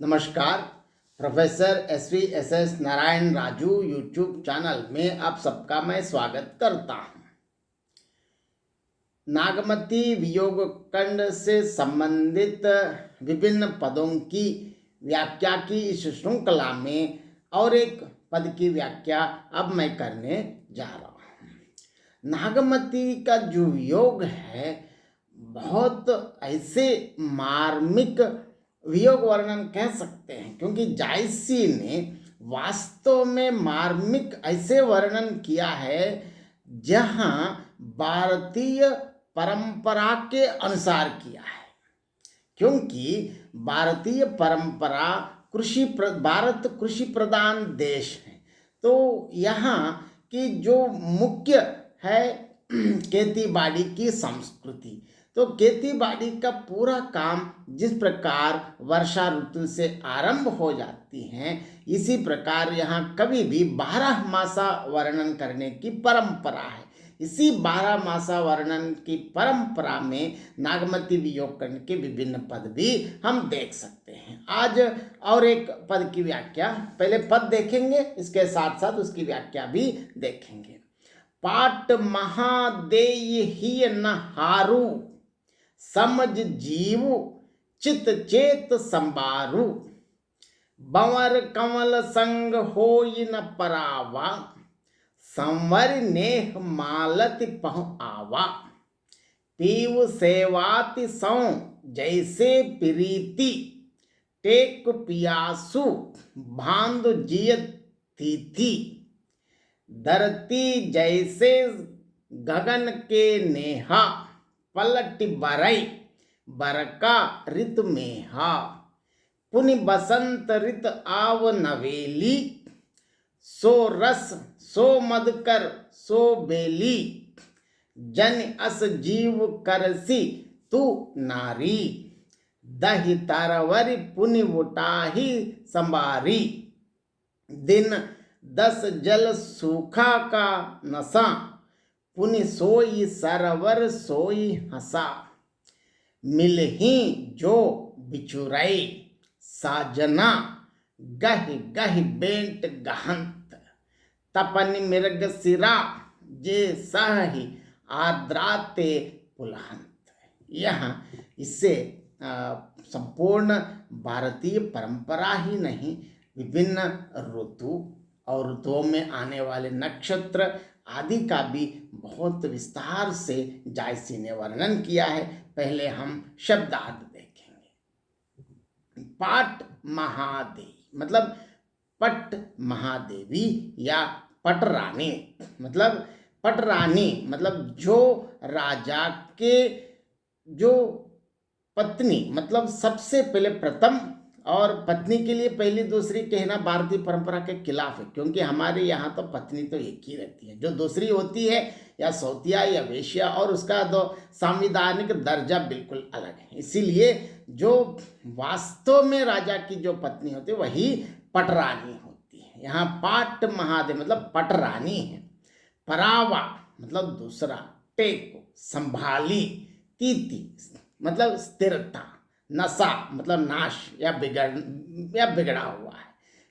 नमस्कार। Professor SV SS Narayan Raju YouTube channel में आप सबका मैं स्वागत करता हूँ। नागमती वियोग खंड से संबंधित विभिन्न पदों की व्याख्या की इस श्रृंखला में और एक पद की व्याख्या अब मैं करने जा रहा हूँ। नागमती का जो वियोग है बहुत ऐसे मार्मिक वियोग वर्णन कह सकते हैं, क्योंकि जायसी ने वास्तव में मार्मिक ऐसे वर्णन किया है जहां भारतीय परंपरा के अनुसार किया है। क्योंकि भारतीय परंपरा भारत कृषि प्रधान देश है, तो यहाँ की जो मुख्य है खेती बाड़ी की संस्कृति, तो खेती बाड़ी का पूरा काम जिस प्रकार वर्षा ऋतु से आरंभ हो जाती है, इसी प्रकार यहाँ कभी भी 12 मासा वर्णन करने की परंपरा है। इसी 12 मासा वर्णन की परंपरा में नागमती वियोग खंड के विभिन्न पद भी हम देख सकते हैं। आज और एक पद की व्याख्या, पहले पद देखेंगे, इसके साथ साथ उसकी व्याख्या भी देखेंगे। पाट महादेय ही न हारू, समझ जीव चित चेत संबारू, बंवर कंवल संग होई न परावा, संवर नेह मालति पहु आवा, पीव सेवाति सौ जैसे प्रीति, टेक पियासु भांदु जियत थी, धरती जैसे गगन के नेहा, पलट बरई बरका ऋत मेहा, पुनि बसंत ऋत आव नवेली, सो रस सो मधकर सो बेली, जन अस जीव करसी तू नारी, दही तरवरी पुनि उटाही संबारी, दिन 10 जल सूखा का नसा, पुनि सोई सरवर सोई हंसा, मिलही जो बिचुरई साजना, गहि गहि बेंट गहंत, तपनि मृग सिरा जे सही आद्राते पुलहंत। यहाँ इससे संपूर्ण भारतीय परंपरा ही नहीं, विभिन्न ऋतु और ऋतुओं में आने वाले नक्षत्र आदि का भी बहुत विस्तार से जायसी ने वर्णन किया है। पहले हम शब्दार्थ देखेंगे। पाट महादेवी मतलब पट महादेवी या पटरानी, मतलब पटरानी मतलब जो राजा के जो पत्नी, मतलब सबसे पहले प्रथम, और पत्नी के लिए पहली दूसरी कहना भारतीय परंपरा के खिलाफ है, क्योंकि हमारे यहाँ तो पत्नी तो एक ही रहती है। जो दूसरी होती है या सौतिया या वेश्या, और उसका तो संवैधानिक दर्जा बिल्कुल अलग है। इसीलिए जो वास्तव में राजा की जो पत्नी होती है वही पटरानी होती है। यहाँ पाट महादेव मतलब पटरानी है। परावा मतलब दूसरा, टेको संभाली, तीति मतलब स्थिरता, नशा मतलब नाश या बिगड़ा हुआ है।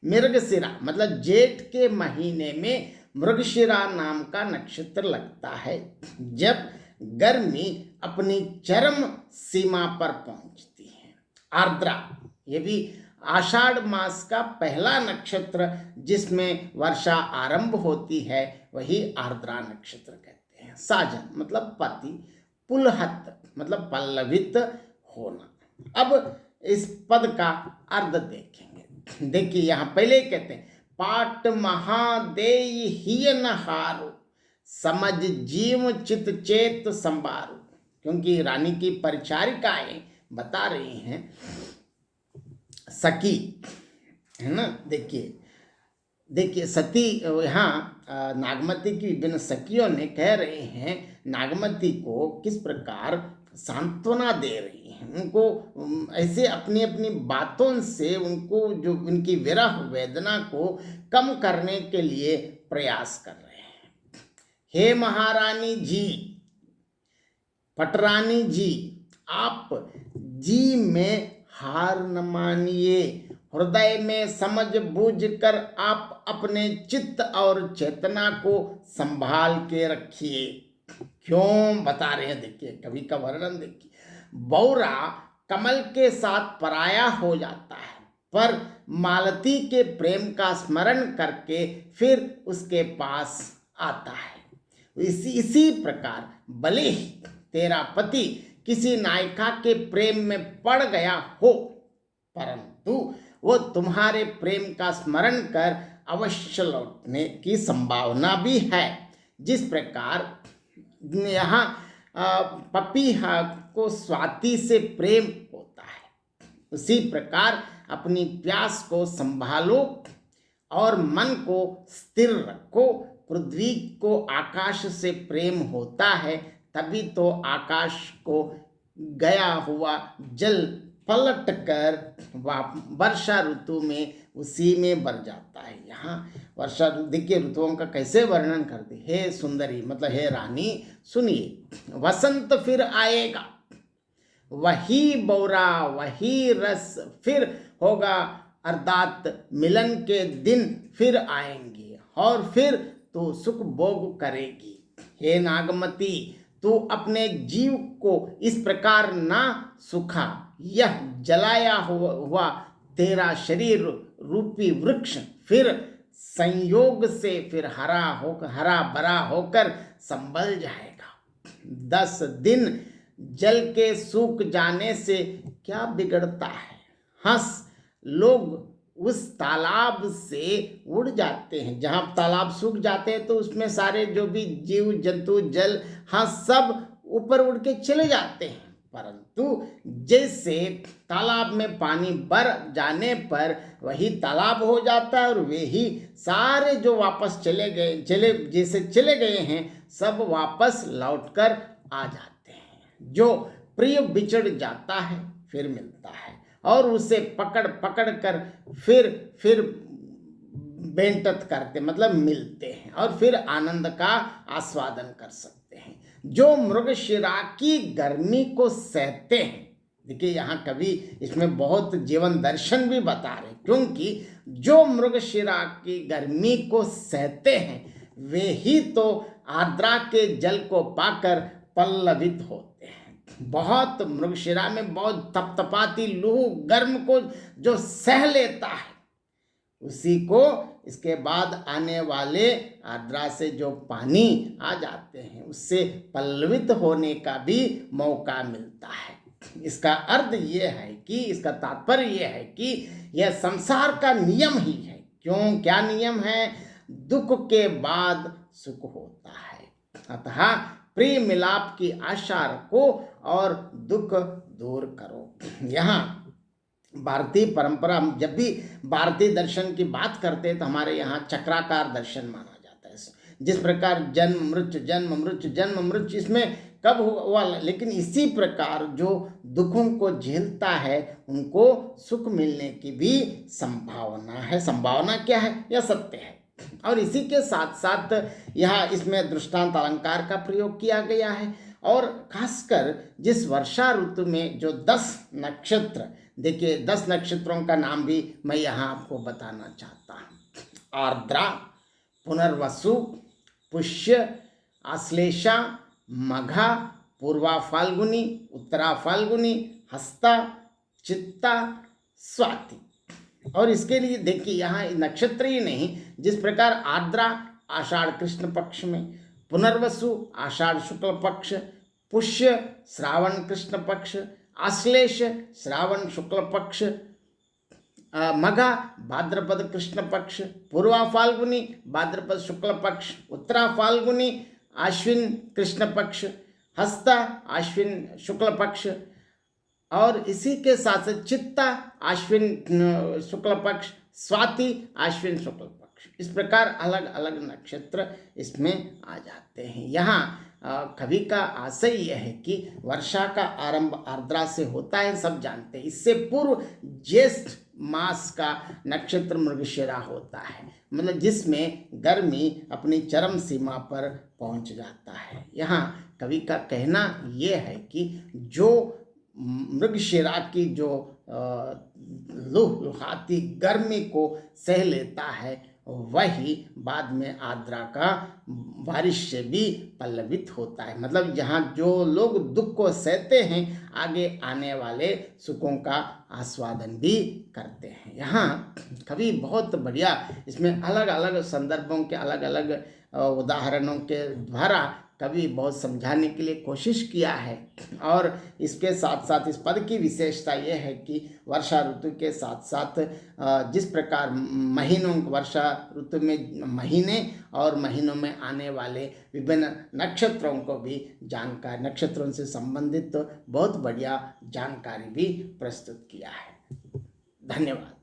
मृगशिरा मतलब जेठ के महीने में मृगशिरा नाम का नक्षत्र लगता है, जब गर्मी अपनी चरम सीमा पर पहुंचती है। आर्द्रा, ये भी आषाढ़ मास का पहला नक्षत्र जिसमें वर्षा आरंभ होती है, वही आर्द्रा नक्षत्र कहते हैं। साजन मतलब पति, पुलहत मतलब पल्लवित होना। अब इस पद का अर्थ देखेंगे। देखिए यहाँ पहले कहते हैं पाट महादेय हिय न हारो, समझ जीव चित चेत संबारू, क्योंकि रानी की परिचारिकाएं बता रही हैं, सखी है ना। देखिए सती, यहाँ नागमती की विभिन्न सखियों ने कह रहे हैं नागमती को किस प्रकार सांत्वना दे रही हैं, उनको ऐसे अपनी अपनी बातों से उनको जो उनकी विरह वेदना को कम करने के लिए प्रयास कर रहे हैं। हे महारानी जी, पटरानी जी, आप जी में हार न मानिए, हृदय में समझ बूझ कर आप अपने चित्त और चेतना को संभाल के रखिए। क्यों बता रहे हैं, देखिए कवि का वर्णन देखिए। बौरा कमल के साथ पराया हो जाता है, पर मालती के प्रेम का स्मरण करके फिर उसके पास आता है। इसी प्रकार भले ही तेरा पति किसी नायिका के प्रेम में पड़ गया हो, परंतु वो तुम्हारे प्रेम का स्मरण कर अवश्य लौटने की संभावना भी है। जिस प्रकार यहाँ पपीहा को स्वाति से प्रेम होता है, उसी प्रकार अपनी प्यास को संभालो और मन को स्थिर रखो। पृथ्वी को आकाश से प्रेम होता है, तभी तो आकाश को गया हुआ जल पलट कर वर्षा ऋतु में उसी में भर जाता है। यहाँ वर्षा ऋतु के ऋतुओं का कैसे वर्णन करते, हे सुंदरी मतलब हे रानी सुनिए। वसंत फिर आएगा, वही बौरा वही रस फिर होगा, अर्थात मिलन के दिन फिर आएंगे और फिर तो सुख भोग करेगी। हे नागमती, तू अपने जीव को इस प्रकार ना सुखा। यह जलाया हुआ तेरा शरीर रूपी वृक्ष फिर संयोग से फिर हरा भरा होकर संभल जाएगा। 10 दिन जल के सूख जाने से क्या बिगड़ता है। हंस लोग उस तालाब से उड़ जाते हैं। जहाँ तालाब सूख जाते हैं तो उसमें सारे जो भी जीव जंतु जल हंस सब ऊपर उड़ के चले जाते हैं, परंतु जैसे तालाब में पानी भर जाने पर वही तालाब हो जाता है और वे ही सारे जो वापस चले गए हैं सब वापस लौटकर आ जाते हैं। जो प्रिय बिछड़ जाता है फिर मिलता है और उसे पकड़ कर फिर बेंटत करते मतलब मिलते हैं और फिर आनंद का आस्वादन कर सकते हैं। जो मृगशिरा की गर्मी को सहते हैं, देखिए यहाँ कवि इसमें बहुत जीवन दर्शन भी बता रहे, क्योंकि जो मृगशिरा की गर्मी को सहते हैं वे ही तो आर्द्रा के जल को पाकर पल्लवित होते हैं। बहुत मृगशिरा में बहुत तपतपाती लूह गर्म को जो सह लेता है, उसी को इसके बाद आने वाले आर्द्रा से जो पानी आ जाते हैं उससे पल्लवित होने का भी मौका मिलता है। इसका अर्थ ये है कि इसका तात्पर्य ये है कि यह संसार का नियम ही है। क्यों, क्या नियम है? दुख के बाद सुख होता है। अतः प्रिय मिलाप की आशा रखो और दुख दूर करो। यहाँ भारतीय परंपरा, जब भी भारतीय दर्शन की बात करते हैं तो हमारे यहाँ चक्राकार दर्शन माना जाता है। जिस प्रकार जन्म मृत्यु इसमें कब हुआ, लेकिन इसी प्रकार जो दुखों को झेलता है उनको सुख मिलने की भी संभावना है। संभावना क्या है? यह सत्य है। और इसी के साथ साथ यहाँ इसमें दृष्टांत अलंकार का प्रयोग किया गया है। और खासकर जिस वर्षा ऋतु में जो 10 नक्षत्र, देखिए 10 नक्षत्रों का नाम भी मैं यहाँ आपको बताना चाहता हूँ। आर्द्रा, पुनर्वसु, पुष्य, आश्लेषा, मघा, पूर्वा फाल्गुनी, उत्तरा फाल्गुनी, हस्ता, चित्ता, स्वाति। और इसके लिए देखिए यहाँ नक्षत्र ही नहीं, जिस प्रकार आर्द्रा आषाढ़ कृष्ण पक्ष में, पुनर्वसु आषाढ़ शुक्ल पक्ष, पुष्य श्रावण कृष्ण पक्ष, आश्लेष श्रावण शुक्ल पक्ष, मघा भाद्रपद कृष्ण पक्ष, पूर्वा फाल्गुनी भाद्रपद शुक्ल पक्ष, उत्तरा फाल्गुनी आश्विन कृष्ण पक्ष, हस्ता आश्विन शुक्ल पक्ष, और इसी के साथ साथ चित्ता आश्विन शुक्ल पक्ष, स्वाति आश्विन शुक्ल पक्ष। इस प्रकार अलग अलग नक्षत्र इसमें आ जाते हैं। यहाँ कवि का आशय यह है कि वर्षा का आरंभ आर्द्रा से होता है, सब जानते हैं। इससे पूर्व ज्येष्ठ मास का नक्षत्र मृगशिरा होता है, मतलब जिसमें गर्मी अपनी चरम सीमा पर पहुंच जाता है। यहाँ कवि का कहना यह है कि जो मृगशिरा की जो लुहाती गर्मी को सह लेता है, वही बाद में आर्द्रा का बारिश से भी पल्लवित होता है। मतलब यहाँ जो लोग दुख को सहते हैं, आगे आने वाले सुखों का आस्वादन भी करते हैं। यहाँ कवि बहुत बढ़िया इसमें अलग अलग संदर्भों के अलग अलग उदाहरणों के द्वारा कवि बहुत समझाने के लिए कोशिश किया है। और इसके साथ साथ इस पद की विशेषता यह है कि वर्षा ऋतु के साथ साथ जिस प्रकार महीनों वर्षा ऋतु में महीने और महीनों में आने वाले विभिन्न नक्षत्रों को भी जानकारी, नक्षत्रों से संबंधित बहुत बढ़िया जानकारी भी प्रस्तुत किया है। धन्यवाद।